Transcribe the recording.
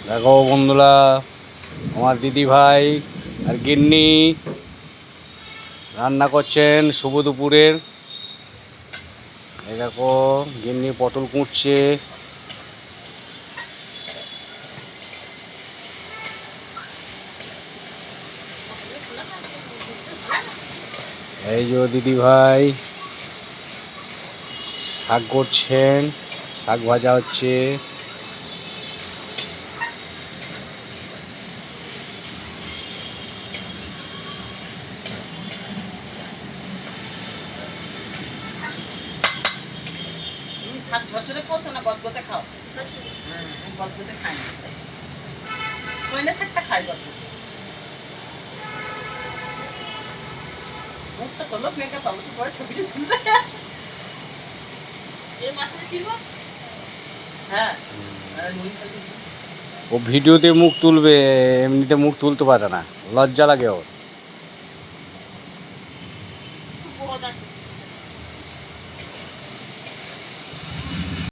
দেখো বন্ধুরা, আমার দিদি ভাই আর গিন্নি রান্না করছেন শুভ দুপুরের। এই দেখো গিন্নি পটল কুটছে। এই যে দিদি ভাই শাক করছেন, শাক ভাজা হচ্ছে। শাক ঝরঝরে করতো না, গদগদে খাও। গদগদে খাই না, সইলে শাকটা খাই গদগদে। মুখটা তোলো, মেয়েকে তোলো তো করে ছবিটা তুলবে। হ্যাঁ, ও ভিডিওতে মুখ তুলবে, এমনিতে মুখ তুলতে পারে না, লজ্জা লাগে ওর।